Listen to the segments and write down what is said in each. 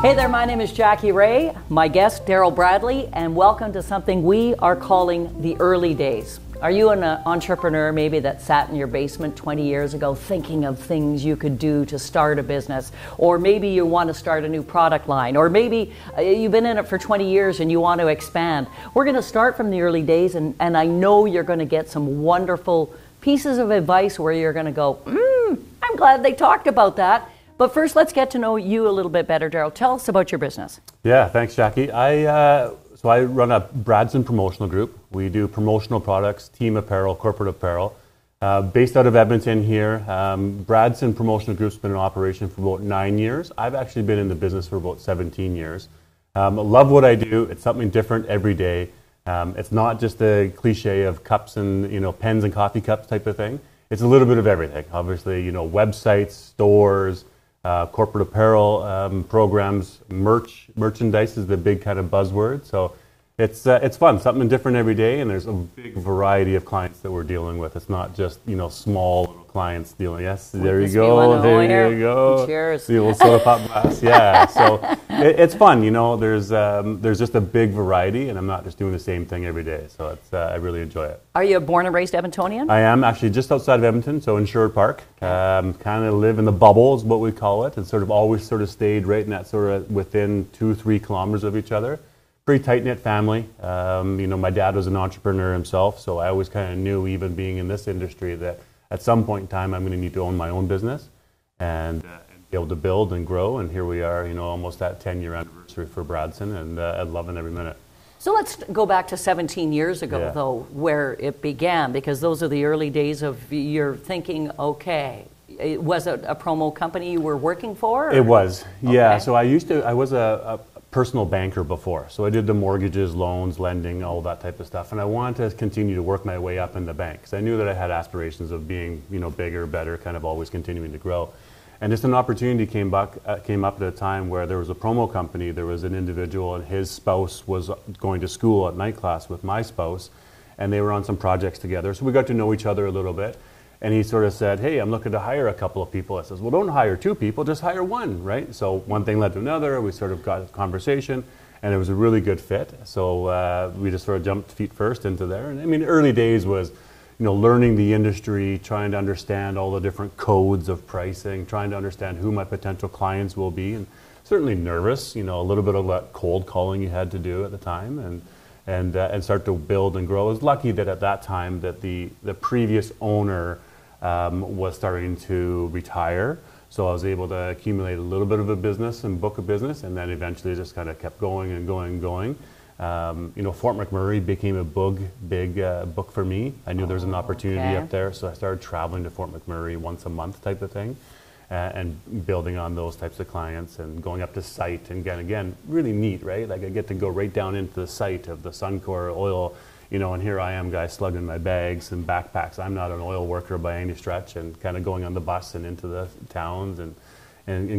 Hey there, my name is Jackie Rae, my guest Darrell Bradley, and welcome to something we are calling the early days. Are you an entrepreneur maybe that sat in your basement 20 years ago thinking of things you could do to start a business? Or maybe you want to start a new product line, or maybe you've been in it for 20 years and you want to expand. We're going to start from the early days, and I know you're going to get some wonderful pieces of advice where you're going to go, I'm glad they talked about that. But first, let's get to know you a little bit better, Darrell. Tell us about your business. Yeah, thanks, Jackie. I run a Bradson Promotional Group. We do promotional products, team apparel, corporate apparel. Based out of Edmonton here. Bradson Promotional Group's been in operation for about 9 years. I've actually been in the business for about 17 years. Love what I do. It's something different every day. It's not just the cliche of cups and pens and coffee cups type of thing. It's a little bit of everything. Obviously, websites, stores, corporate apparel programs, merchandise is the big kind of buzzword. So it's fun, something different every day, and there's a big variety of clients that we're dealing with. It's not just small little clients dealing. Yes, there you go, there you go. Cheers. The old soda pop glass. Yeah, so it's fun. There's just a big variety, and I'm not just doing the same thing every day. So I really enjoy it. Are you a born and raised Edmontonian? I am actually just outside of Edmonton, so in Sherwood Park. Kind of live in the bubble is what we call it, and always stayed right in that sort of within 2-3 kilometers of each other. Pretty tight-knit family. My dad was an entrepreneur himself, so I always kind of knew, even being in this industry, that at some point in time I'm going to need to own my own business and be able to build and grow. And here we are, almost that 10-year anniversary for Bradson, and I'm loving every minute. So let's go back to 17 years ago, though, where it began, because those are the early days of your thinking, okay. Was it a promo company you were working for? Or? It was, yeah. So I was a personal banker before. So I did the mortgages, loans, lending, all that type of stuff. And I wanted to continue to work my way up in the bank, because I knew that I had aspirations of being, bigger, better, kind of always continuing to grow. And just an opportunity came up at a time where there was a promo company. There was an individual, and his spouse was going to school at night class with my spouse, and they were on some projects together. So we got to know each other a little bit. And he sort of said, hey, I'm looking to hire a couple of people. I says, well, don't hire 2 people, just hire 1, right? So one thing led to another. We sort of got a conversation, and it was a really good fit. So we just sort of jumped feet first into there. And I mean, early days was, learning the industry, trying to understand all the different codes of pricing, trying to understand who my potential clients will be, and certainly nervous, a little bit of that cold calling you had to do at the time, and start to build and grow. I was lucky that at that time that the previous owner was starting to retire, so I was able to accumulate a little bit of a business and book a business, and then eventually just kind of kept going and going and going. Fort McMurray became a big book for me. I knew there was an opportunity up there, so I started traveling to Fort McMurray once a month type of thing, and building on those types of clients and going up to site. And again, really neat, right? Like I get to go right down into the site of the Suncor oil, and here I am, guys, slugging my bags and backpacks. I'm not an oil worker by any stretch, and kind of going on the bus and into the towns and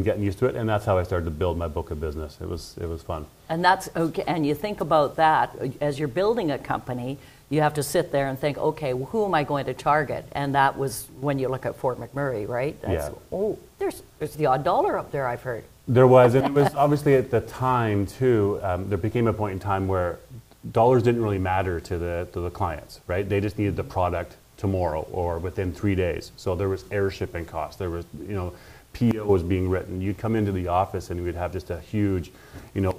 getting used to it. And that's how I started to build my book of business. It was fun. And that's okay. And you think about that as you're building a company, you have to sit there and think, okay, well, who am I going to target? And that was when you look at Fort McMurray, right? Oh, there's the odd dollar up there, I've heard. There was, and it was obviously at the time too. There became a point in time where dollars didn't really matter to the clients, right? They just needed the product tomorrow or within 3 days. So there was air shipping costs. There was, PO was being written. You'd come into the office and we'd have just a huge,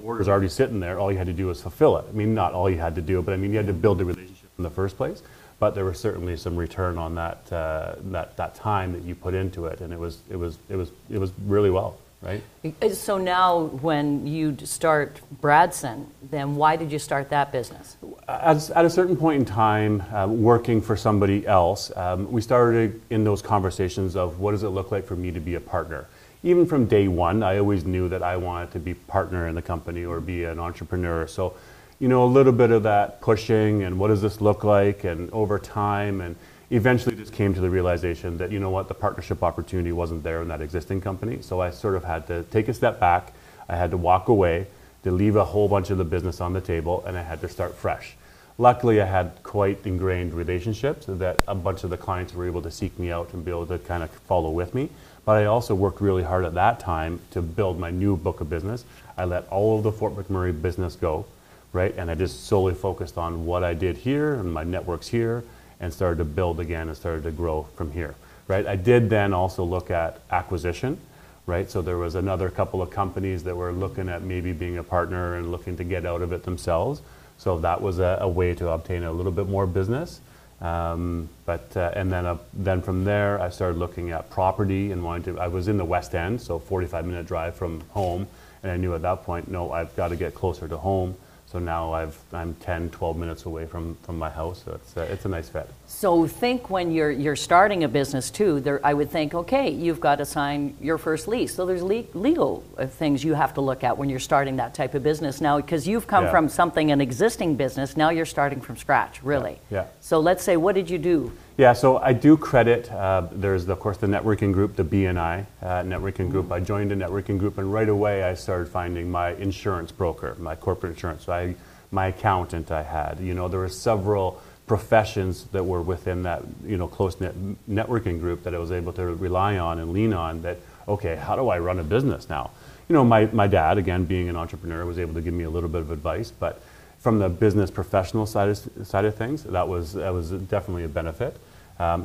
orders already sitting there. All you had to do was fulfill it. I mean, not all you had to do, but I mean, you had to build the relationship in the first place. But there was certainly some return on that time that you put into it, and it was really well. Right. So now when you start Bradson, then why did you start that business? At a certain point in time, working for somebody else, we started in those conversations of what does it look like for me to be a partner. Even from day one, I always knew that I wanted to be partner in the company or be an entrepreneur. So, a little bit of that pushing and what does this look like, and over time, and eventually just came to the realization that, the partnership opportunity wasn't there in that existing company. So I sort of had to take a step back. I had to walk away, to leave a whole bunch of the business on the table, and I had to start fresh. luckily I had quite ingrained relationships that a bunch of the clients were able to seek me out and be able to kind of follow with me. But I also worked really hard at that time to build my new book of business. I let all of the Fort McMurray business go, right? And I just solely focused on what I did here and my networks here, and started to build again and started to grow from here, right? I did then also look at acquisition, right? So there was another couple of companies that were looking at maybe being a partner and looking to get out of it themselves. So that was a way to obtain a little bit more business. And then from there, I started looking at property and I was in the West End, so 45-minute drive from home. And I knew at that point, no, I've got to get closer to home. So now I'm 10, 12 minutes away from my house, so it's a nice fit. So think when you're starting a business too, I would think, okay, you've got to sign your first lease. So there's legal things you have to look at when you're starting that type of business now, because you've come from an existing business, now you're starting from scratch, really. Yeah. So let's say, what did you do? Yeah, so I do credit, there's of course the networking group, the BNI networking group. I joined a networking group and right away I started finding my insurance broker, my corporate insurance, so my accountant I had. You know, there were several professions that were within that, you know, close-knit networking group that I was able to rely on and lean on that, okay, how do I run a business now? You know, my dad, again, being an entrepreneur, was able to give me a little bit of advice, but from the business professional side of things, that was definitely a benefit.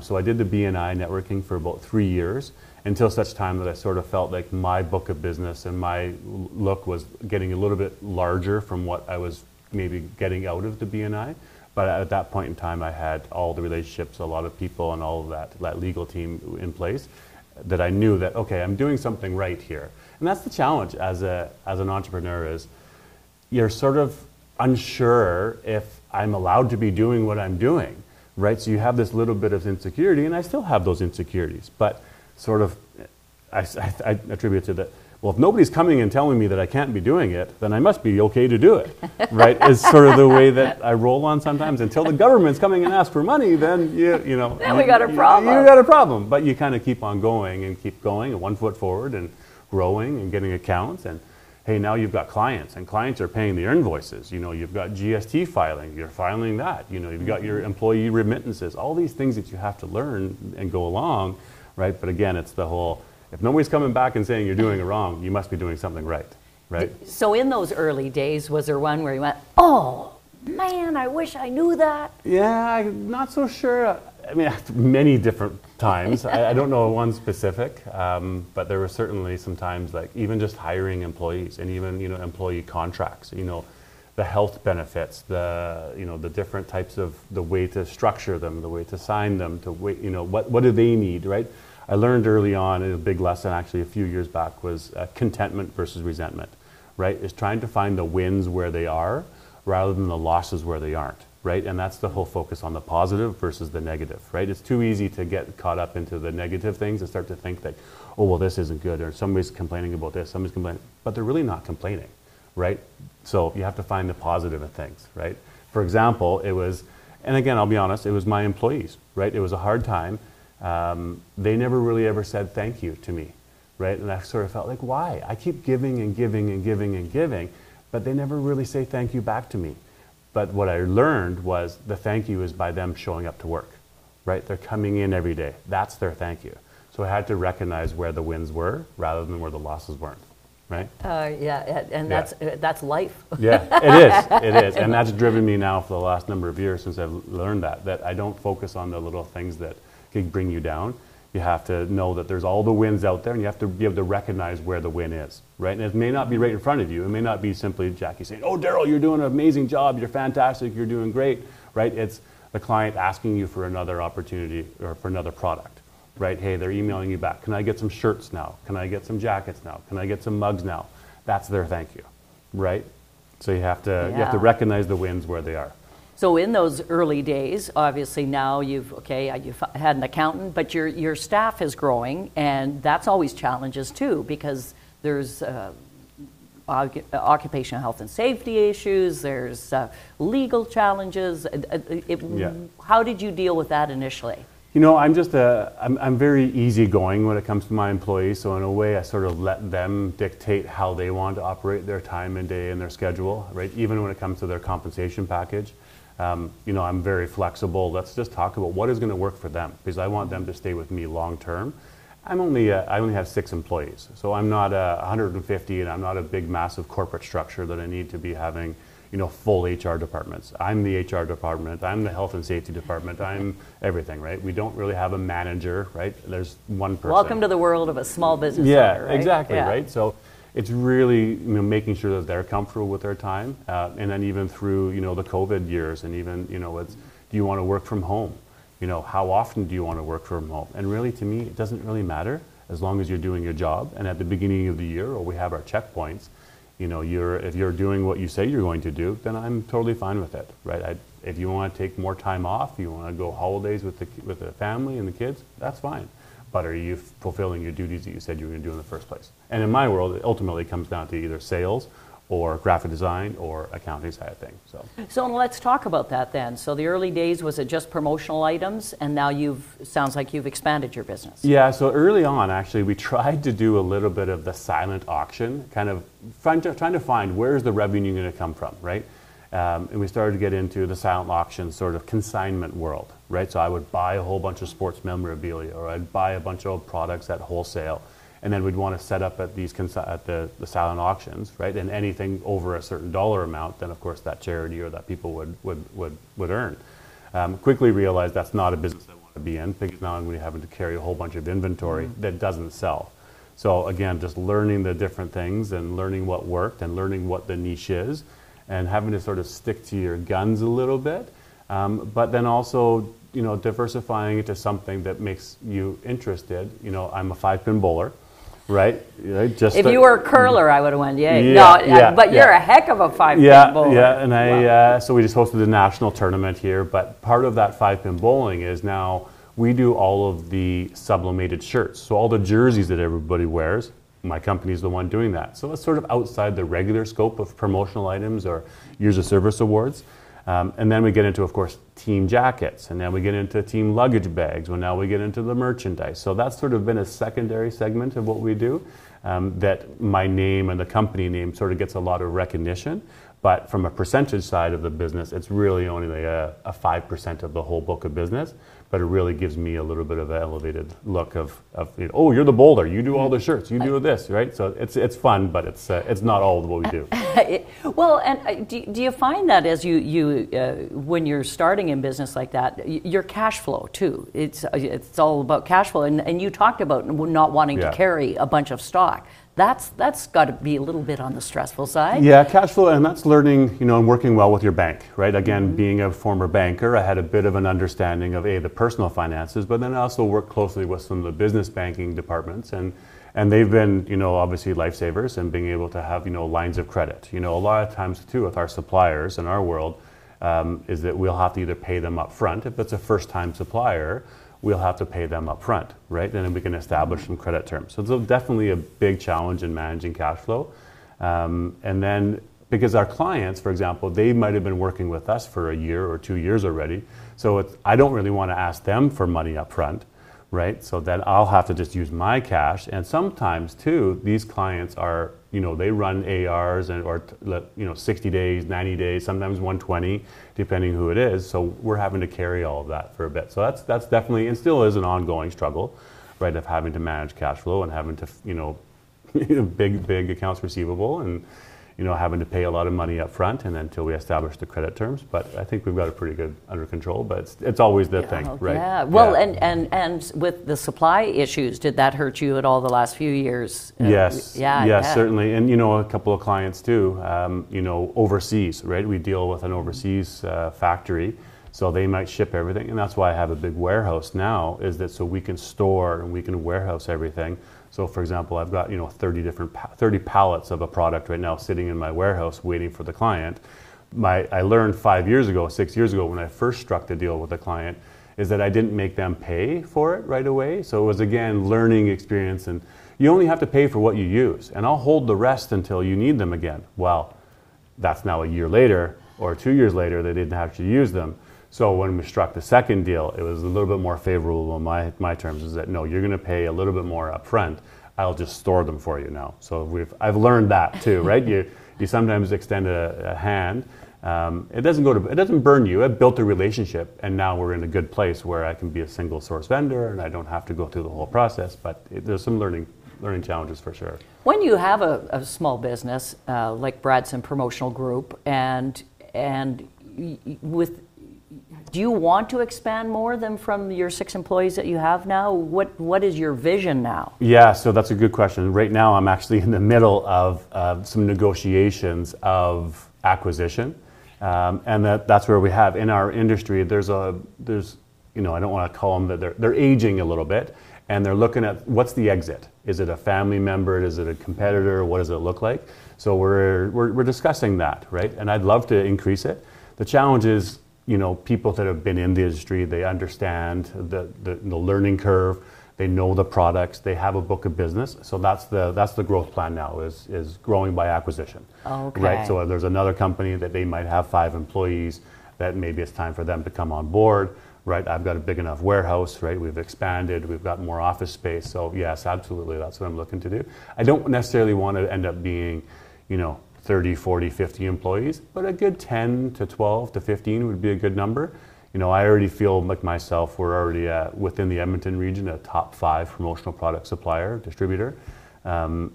So I did the BNI networking for about 3 years until such time that I sort of felt like my book of business and my look was getting a little bit larger from what I was maybe getting out of the BNI. But at that point in time, I had all the relationships, a lot of people, and all of that legal team in place that I knew that, okay, I'm doing something right here. And that's the challenge as an entrepreneur is you're sort of unsure if I'm allowed to be doing what I'm doing, right? So you have this little bit of insecurity, and I still have those insecurities, but sort of I attribute to that, well, if nobody's coming and telling me that I can't be doing it, then I must be okay to do it, right? It's sort of the way that I roll on sometimes. Until the government's coming and asks for money, then you know. Then we got a problem. You got a problem, but you kind of keep on going and keep going, and 1 foot forward and growing and getting accounts. And hey, now you've got clients, and clients are paying their invoices. You know, you've got GST filing, you're filing that. You know, you've got your employee remittances, all these things that you have to learn and go along, right? But again, it's the whole, if nobody's coming back and saying you're doing it wrong, you must be doing something right, right? So in those early days, was there one where you went, oh, man, I wish I knew that? Yeah, I'm not so sure. I mean, many different times. I don't know one specific, but there were certainly some times, like even just hiring employees and even, you know, employee contracts, you know, the health benefits, the different types of the way to structure them, the way to sign them, you know, what do they need, right? I learned early on, a big lesson actually a few years back, was contentment versus resentment, right? Is trying to find the wins where they are rather than the losses where they aren't, right? And that's the whole focus on the positive versus the negative, right? It's too easy to get caught up into the negative things and start to think that, oh, well, this isn't good, or somebody's complaining about this, somebody's complaining, but they're really not complaining, right? So you have to find the positive in things, right? For example, it was, and again, I'll be honest, it was my employees, right? It was a hard time. They never really ever said thank you to me, right? And I sort of felt like, why? I keep giving and giving and giving and giving, but they never really say thank you back to me. But what I learned was the thank you is by them showing up to work, right? They're coming in every day. That's their thank you. So I had to recognize where the wins were rather than where the losses weren't, right? That's life. Yeah, it is. And that's driven me now for the last number of years since I've learned that I don't focus on the little things that can bring you down. You have to know that there's all the wins out there, and you have to be able to recognize where the win is, right? And it may not be right in front of you. It may not be simply Jackie saying, oh, Darrell, you're doing an amazing job, you're fantastic, you're doing great, right? It's the client asking you for another opportunity or for another product, right? Hey, they're emailing you back. Can I get some shirts now? Can I get some jackets now? Can I get some mugs now? That's their thank you, right? So you have to recognize the wins where they are. So in those early days, obviously now you've had an accountant, but your staff is growing, and that's always challenges too, because there's occupational health and safety issues, there's legal challenges. How did you deal with that initially? You know, I'm very easygoing when it comes to my employees, so in a way I sort of let them dictate how they want to operate their time and day and their schedule, right? Even when it comes to their compensation package. I'm very flexible. Let's just talk about what is going to work for them, because I want them to stay with me long term. I only have 6 employees, so I'm not 150, and I'm not a big, massive corporate structure that I need to be having, full HR departments. I'm the HR department. I'm the health and safety department. I'm everything, right? We don't really have a manager, right? There's one person. Welcome to the world of a small business owner, right? Exactly, right? So it's really making sure that they're comfortable with their time, and then even through the COVID years, and even it's, do you want to work from home? How often do you want to work from home? And really, to me, it doesn't really matter as long as you're doing your job. And at the beginning of the year, or we have our checkpoints, if you're doing what you say you're going to do, then I'm totally fine with it, right? If you want to take more time off, you want to go holidays with the family and the kids, that's fine. But are you fulfilling your duties that you said you were going to do in the first place? And in my world, it ultimately comes down to either sales or graphic design or accounting side of things. So let's talk about that then. So the early days, was it just promotional items, and now sounds like you've expanded your business? Yeah, so early on, actually, we tried to do a little bit of the silent auction, kind of trying to find where's the revenue going to come from, right? And we started to get into the silent auction sort of consignment world, right? So I would buy a whole bunch of sports memorabilia, or I'd buy a bunch of products at wholesale, and then we'd want to set up at the silent auctions, right? And anything over a certain dollar amount, then of course that charity or that people would earn. Quickly realized that's not a business I want to be in, because now I'm going to be having to carry a whole bunch of inventory that doesn't sell. So again, just learning the different things and learning what worked and learning what the niche is, and having to sort of stick to your guns a little bit, but then also diversifying it to something that makes you interested. I'm a 5-pin bowler. Right? Just if you were a curler, I would have went, yay. But you're a heck of a 5-pin bowler. Yeah, and so we just hosted a national tournament here, but part of that 5-pin bowling is now we do all of the sublimated shirts. So all the jerseys that everybody wears, my company's the one doing that. So it's sort of outside the regular scope of promotional items or years of service awards. And then we get into, of course, team jackets, and then we get into team luggage bags, well, now we get into the merchandise. So that's sort of been a secondary segment of what we do, that my name and the company name sort of gets a lot of recognition. But from a percentage side of the business, it's really only like a 5% of the whole book of business. But it really gives me a little bit of an elevated look of oh, you're the bowler, you do all the shirts, you do this, right? So it's fun, but it's not all of what we do. Well, and do you find that as you when you're starting in business like that, your cash flow too? It's all about cash flow, and you talked about not wanting to carry a bunch of stock. That's got to be a little bit on the stressful side. Yeah, cash flow, and that's learning, and working well with your bank, right? Again, being a former banker, I had a bit of an understanding of the personal finances, but then I also worked closely with some of the business banking departments, and they've been, obviously lifesavers, and being able to have, lines of credit. A lot of times too with our suppliers in our world, is that we'll have to either pay them up front. If it's a first-time supplier, we'll have to pay them up front, right? And then we can establish some credit terms. So it's definitely a big challenge in managing cash flow. And then because our clients, for example, they might have been working with us for a year or 2 years already. So I don't really want to ask them for money up front, right? So then I'll have to just use my cash. And sometimes too, these clients are, they run ARs or 60 days, 90 days, sometimes 120, depending who it is. So we're having to carry all of that for a bit. So that's definitely, and still is, an ongoing struggle, right, of having to manage cash flow and having to, big accounts receivable, and having to pay a lot of money up front, and then until we establish the credit terms. But I think we've got it pretty good under control, but it's always the thing, right? Yeah, well, and with the supply issues, did that hurt you at all the last few years? Yes, certainly. And, a couple of clients too, overseas, right? We deal with an overseas factory, so they might ship everything, and that's why I have a big warehouse now, is that so we can store and we can warehouse everything. So for example, I've got 30 pallets of a product right now sitting in my warehouse waiting for the client. I learned 6 years ago when I first struck the deal with a client, is that I didn't make them pay for it right away. So it was, again, learning experience, and you only have to pay for what you use, and I'll hold the rest until you need them again. Well, that's now a year later or 2 years later, they didn't actually use them. So when we struck the second deal, it was a little bit more favorable on my terms, is that no, you're going to pay a little bit more up front. I'll just store them for you now. So I've learned that too, right? You sometimes extend a hand, it doesn't burn you. It built a relationship, and now we're in a good place where I can be a single source vendor and I don't have to go through the whole process, but there's some learning challenges for sure. When you have a small business like Bradson Promotional Group, and do you want to expand more than from your 6 employees that you have now? What is your vision now? Yeah, so that's a good question. Right now, I'm actually in the middle of some negotiations of acquisition, and that's where we have in our industry. There's I don't want to call them that they're aging a little bit, and they're looking at what's the exit. Is it a family member? Is it a competitor? What does it look like? So we're discussing that, right? And I'd love to increase it. The challenge is, people that have been in the industry, they understand the learning curve, they know the products, they have a book of business. So that's the growth plan now is growing by acquisition. Okay. Right. So there's another company that they might have 5 employees that maybe it's time for them to come on board. Right, I've got a big enough warehouse, right? We've expanded, we've got more office space. So yes, absolutely, that's what I'm looking to do. I don't necessarily want to end up being, 30, 40, 50 employees, but a good 10 to 12 to 15 would be a good number. I already feel like myself, we're already within the Edmonton region, a top 5 promotional product supplier, distributor.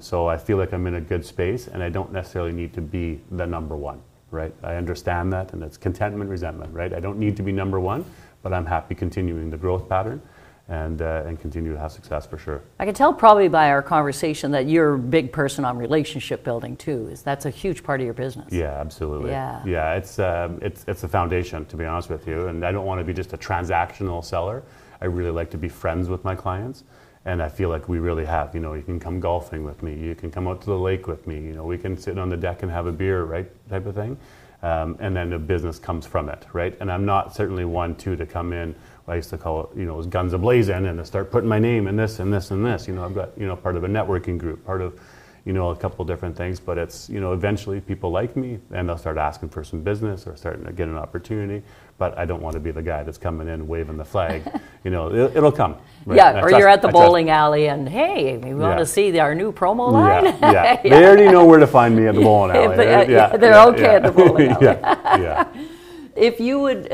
So I feel like I'm in a good space, and I don't necessarily need to be the number 1, right? I understand that, and it's contentment, resentment, right? I don't need to be number 1. But I'm happy continuing the growth pattern and continue to have success for sure. I can tell probably by our conversation that you're a big person on relationship building too. That's a huge part of your business. Yeah, absolutely. Yeah, it's a foundation, to be honest with you. And I don't want to be just a transactional seller. I really like to be friends with my clients. And I feel like we really have. You can come golfing with me. You can come out to the lake with me. We can sit on the deck and have a beer, right, type of thing. And then the business comes from it, right? And I'm not certainly one to come in. I used to call it, it was guns a-blazing, and to start putting my name in this and this and this. I've got, part of a networking group, part of, a couple different things. But it's, eventually people like me, and they'll start asking for some business or starting to get an opportunity. But I don't want to be the guy that's coming in waving the flag. It'll come. Right? Yeah, or you're at the bowling alley and, hey, we want to see our new promo line? Yeah. They already know where to find me at the bowling alley. They're okay at the bowling alley. Yeah. If you would,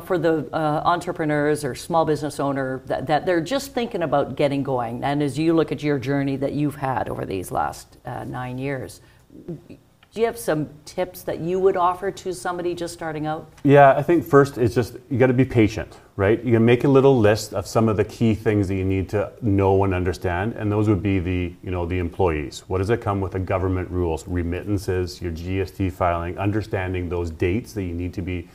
for the entrepreneurs or small business owner that they're just thinking about getting going, and as you look at your journey that you've had over these last 9 years, do you have some tips that you would offer to somebody just starting out? Yeah, I think first it's just, you got to be patient, right? You can make a little list of some of the key things that you need to know and understand, and those would be the employees. What does it come with the government rules, remittances, your GST filing, understanding those dates that you need to be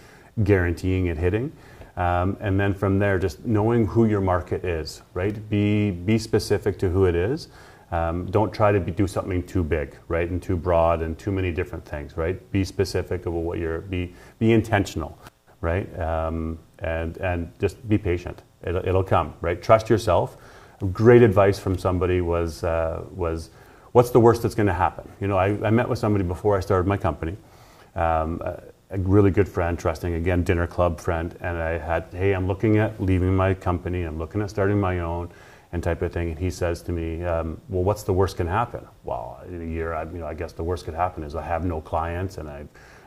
guaranteeing and hitting. And then from there, just knowing who your market is, right? Be specific to who it is. Don't try to do something too big, right, and too broad and too many different things, right? Be specific about what be intentional, right? And just be patient. It'll come, right? Trust yourself. Great advice from somebody was what's the worst that's going to happen? I met with somebody before I started my company, a really good friend, trusting, again, dinner club friend, and hey, I'm looking at leaving my company. I'm looking at starting my own. And type of thing, and he says to me, well, what's the worst can happen? Well, in a year, I guess the worst could happen is I have no clients and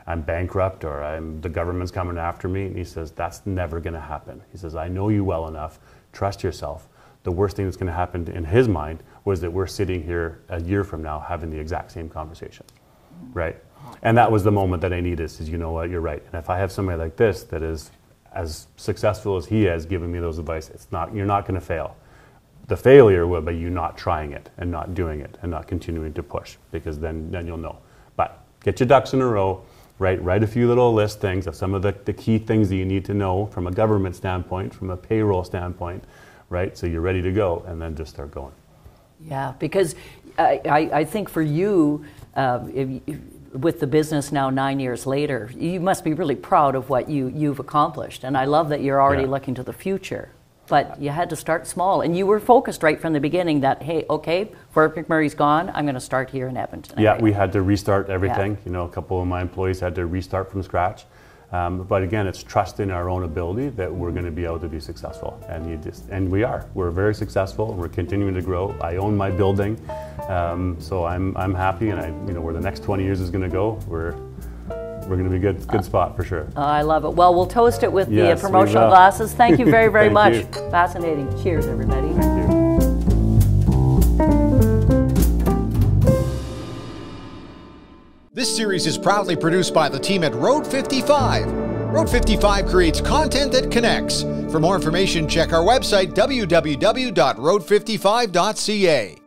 I'm bankrupt, or the government's coming after me. And he says, that's never going to happen. He says, I know you well enough, trust yourself. The worst thing that's going to happen in his mind was that we're sitting here a year from now having the exact same conversation, right? And that was the moment that I needed, is, you know what, you're right. And if I have somebody like this that is as successful as he has given me those advice, you're not going to fail. The failure will be you not trying it and not doing it and not continuing to push, because then you'll know. But get your ducks in a row, right? Write a few little list things of some of the key things that you need to know from a government standpoint, from a payroll standpoint, right? So you're ready to go, and then just start going. Yeah, because I think for you, with the business now 9 years later, you must be really proud of what you've accomplished. And I love that you're already looking to the future. But you had to start small, and you were focused right from the beginning that, hey, okay, Fort McMurray's gone, I'm going to start here in Edmonton. Yeah, we had to restart everything. A couple of my employees had to restart from scratch. But again, it's trust in our own ability that we're going to be able to be successful, and we are. We're very successful, and we're continuing to grow. I own my building, so I'm happy, and where the next 20 years is going to go, we're we're going to be good spot for sure. I love it. Well, we'll toast it with Yes, the we promotional will. glasses. Thank you very, very much. Thank you. Fascinating. Cheers, everybody. Thank you. This series is proudly produced by the team at Road 55. Road 55 creates content that connects. For more information, check our website, www.road55.ca.